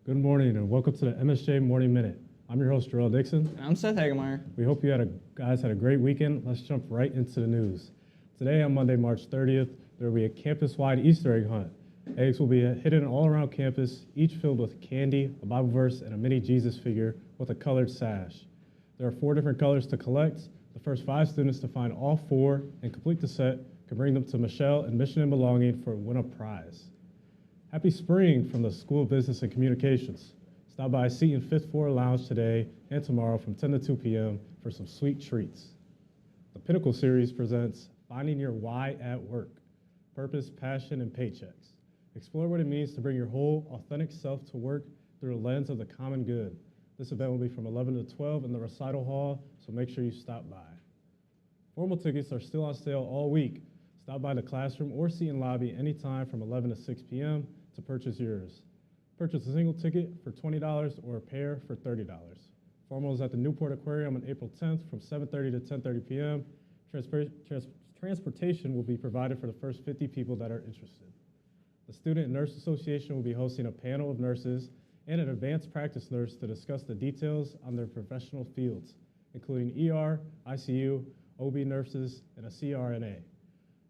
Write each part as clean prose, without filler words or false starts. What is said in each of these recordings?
Good morning and welcome to the MSJ Morning Minute. I'm your host, Jarrell Dixon. And I'm Seth Hagemeyer. We hope you guys had a great weekend. Let's jump right into the news. Today on Monday, March 30th, there will be a campus-wide Easter egg hunt. Eggs will be hidden all around campus, each filled with candy, a Bible verse, and a mini Jesus figure with a colored sash. There are 4 different colors to collect. The first 5 students to find all 4 and complete the set can bring them to Michelle and Mission and Belonging for win a prize. Happy spring from the School of Business and Communications. Stop by Seton 5th Floor Lounge today and tomorrow from 10 to 2 p.m. for some sweet treats. The Pinnacle Series presents Finding Your Why at Work, Purpose, Passion, and Paychecks. Explore what it means to bring your whole, authentic self to work through a lens of the common good. This event will be from 11 to 12 in the recital hall, so make sure you stop by. Formal tickets are still on sale all week. Stop by the classroom or Seton lobby anytime from 11 to 6 p.m. to purchase yours. Purchase a single ticket for $20 or a pair for $30. Formal is at the Newport Aquarium on April 10th from 7:30 to 10:30 p.m. Transportation will be provided for the first 50 people that are interested. The Student Nurse Association will be hosting a panel of nurses and an advanced practice nurse to discuss the details on their professional fields, including ER, ICU, OB nurses, and a CRNA.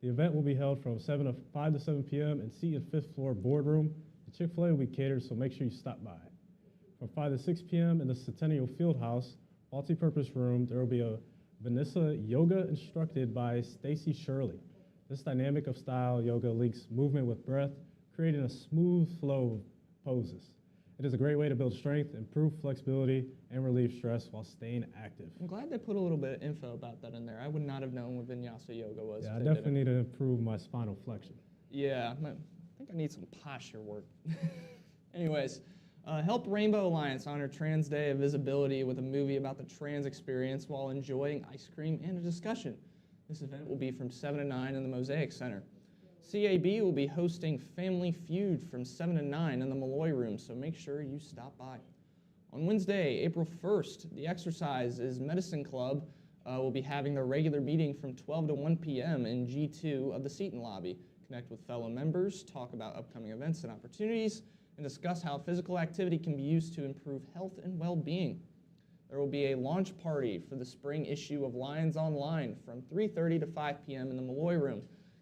The event will be held from 5 to 7 p.m. in Seton 5th Floor Boardroom. The Chick-fil-A will be catered, so make sure you stop by. From 5 to 6 p.m. in the Centennial Fieldhouse, multi-purpose room, there will be a Vanessa yoga instructed by Stacy Shirley. This dynamic of style yoga links movement with breath, creating a smooth flow of poses. It is a great way to build strength, improve flexibility, and relieve stress while staying active. I'm glad they put a little bit of info about that in there. I would not have known what Vinyasa Yoga was. Yeah, I definitely need to improve my spinal flexion. Yeah, I think I need some posture work. Anyways, Help Rainbow Alliance honor Trans Day of Visibility with a movie about the trans experience while enjoying ice cream and a discussion. This event will be from 7 to 9 in the Mosaic Center. CAB will be hosting Family Feud from 7 to 9 in the Malloy Room, so make sure you stop by. On Wednesday, April 1st, the Exercises Medicine Club will be having their regular meeting from 12 to 1 p.m. in G2 of the Seton Lobby. Connect with fellow members, talk about upcoming events and opportunities, and discuss how physical activity can be used to improve health and well-being. There will be a launch party for the spring issue of Lions Online from 3:30 to 5 p.m. in the Malloy Room.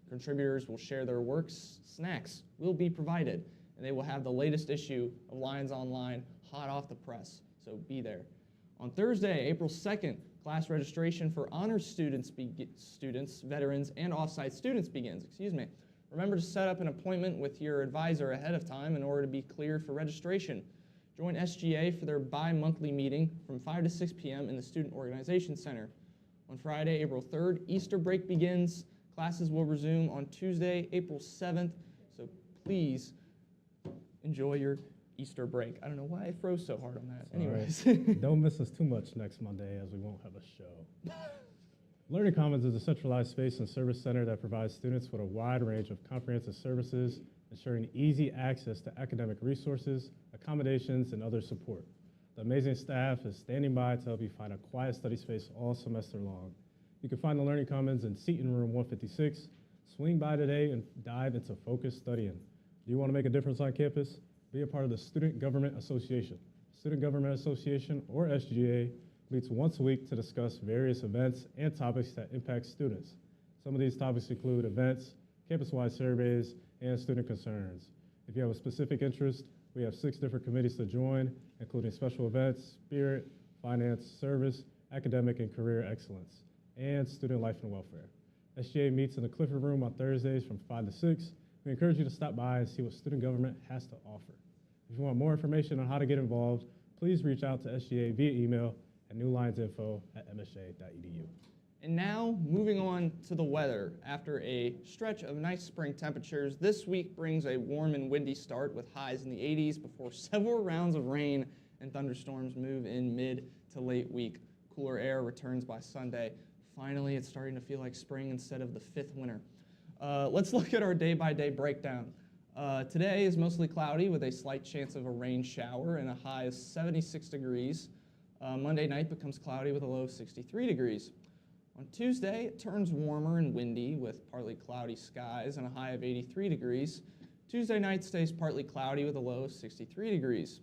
Contributors will share their works, snacks will be provided, and they will have the latest issue of Lions Online hot off the press, so be there. On Thursday, April 2nd, class registration for honors students, veterans, and off-site students begins. Remember to set up an appointment with your advisor ahead of time in order to be cleared for registration. Join SGA for their bi-monthly meeting from 5 to 6 p.m. in the Student Organization Center. On Friday, April 3rd, Easter break begins. Classes will resume on Tuesday, April 7th, so please enjoy your Easter break. I don't know why I froze so hard on that. Anyways. Right. Don't miss us too much next Monday as we won't have a show. Learning Commons is a centralized space and service center that provides students with a wide range of comprehensive services, ensuring easy access to academic resources, accommodations, and other support. The amazing staff is standing by to help you find a quiet study space all semester long. You can find the Learning Commons in Seton Room 156. Swing by today and dive into focused studying. Do you want to make a difference on campus? Be a part of the Student Government Association. Student Government Association, or SGA, meets once a week to discuss various events and topics that impact students. Some of these topics include events, campus-wide surveys, and student concerns. If you have a specific interest, we have 6 different committees to join, including special events, spirit, finance, service, academic and career excellence, and student life and welfare. SGA meets in the Clifford Room on Thursdays from 5 to 6. We encourage you to stop by and see what student government has to offer. If you want more information on how to get involved, please reach out to SGA via email at newlinesinfo@msj.edu. And now, moving on to the weather. After a stretch of nice spring temperatures, this week brings a warm and windy start with highs in the 80s before several rounds of rain and thunderstorms move in mid to late week. Cooler air returns by Sunday. Finally, it's starting to feel like spring instead of the 5th winter. Let's look at our day-by-day breakdown. Today is mostly cloudy with a slight chance of a rain shower and a high of 76 degrees. Monday night becomes cloudy with a low of 63 degrees. On Tuesday, it turns warmer and windy with partly cloudy skies and a high of 83 degrees. Tuesday night stays partly cloudy with a low of 63 degrees.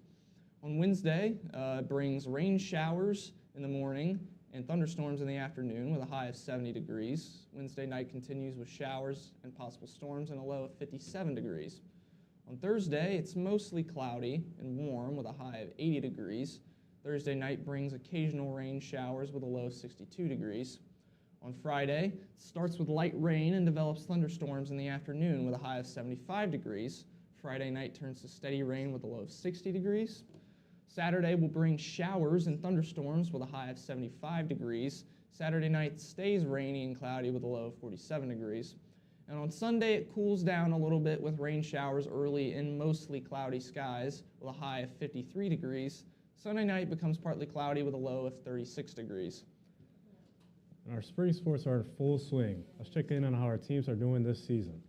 On Wednesday, it brings rain showers in the morning and thunderstorms in the afternoon with a high of 70 degrees. Wednesday night continues with showers and possible storms and a low of 57 degrees. On Thursday, it's mostly cloudy and warm with a high of 80 degrees. Thursday night brings occasional rain showers with a low of 62 degrees. On Friday, it starts with light rain and develops thunderstorms in the afternoon with a high of 75 degrees. Friday night turns to steady rain with a low of 60 degrees. Saturday will bring showers and thunderstorms with a high of 75 degrees. Saturday night stays rainy and cloudy with a low of 47 degrees. And on Sunday, it cools down a little bit with rain showers early in mostly cloudy skies with a high of 53 degrees. Sunday night becomes partly cloudy with a low of 36 degrees. And our spring sports are in full swing. Let's check in on how our teams are doing this season.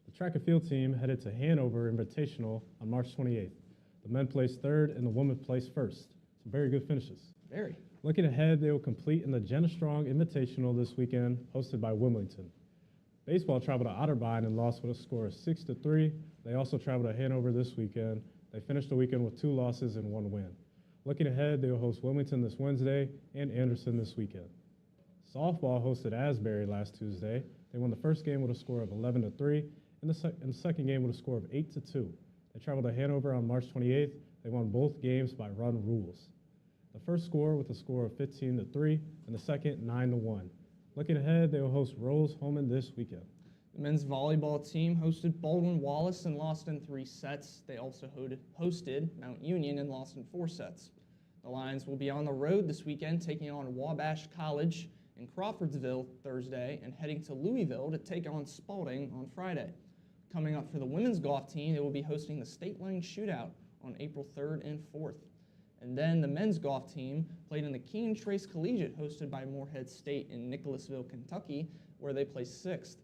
The track and field team headed to Hanover Invitational on March 28th. The men placed third and the women placed first. Some very good finishes. Very. Looking ahead, they will compete in the Jenna Strong Invitational this weekend, hosted by Wilmington. Baseball traveled to Otterbein and lost with a score of 6-3. They also traveled to Hanover this weekend. They finished the weekend with 2 losses and 1 win. Looking ahead, they will host Wilmington this Wednesday and Anderson this weekend. Softball hosted Asbury last Tuesday. They won the first game with a score of 11-3 and the second game with a score of 8-2. They traveled to Hanover on March 28th. They won both games by run rules. The first score with a score of 15-3 and the second 9-1. Looking ahead, they will host Rose-Hulman this weekend. The men's volleyball team hosted Baldwin-Wallace and lost in 3 sets. They also hosted Mount Union and lost in 4 sets. The Lions will be on the road this weekend, taking on Wabash College in Crawfordsville Thursday and heading to Louisville to take on Spalding on Friday. Coming up for the women's golf team, they will be hosting the State Line Shootout on April 3rd and 4th. And then the men's golf team played in the Keene Trace Collegiate, hosted by Morehead State in Nicholasville, Kentucky, where they placed 6th.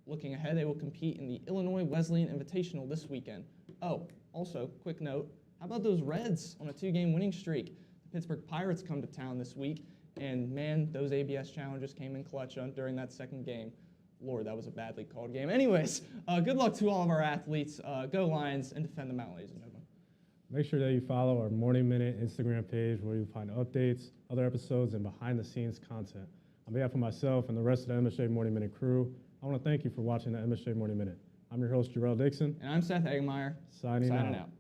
Looking ahead, they will compete in the Illinois Wesleyan Invitational this weekend. Oh, also, quick note, how about those Reds on a 2-game winning streak? The Pittsburgh Pirates come to town this week, and man, those ABS challenges came in clutch during that second game. Lord, that was a badly called game. Anyways, good luck to all of our athletes. Go Lions and defend the Mount, ladies and gentlemen. Make sure that you follow our Morning Minute Instagram page where you'll find updates, other episodes, and behind-the-scenes content. On behalf of myself and the rest of the MSJ Morning Minute crew, I want to thank you for watching the MSJ Morning Minute. I'm your host, Jarrell Dixon. And I'm Seth Hagemeyer. Signing out.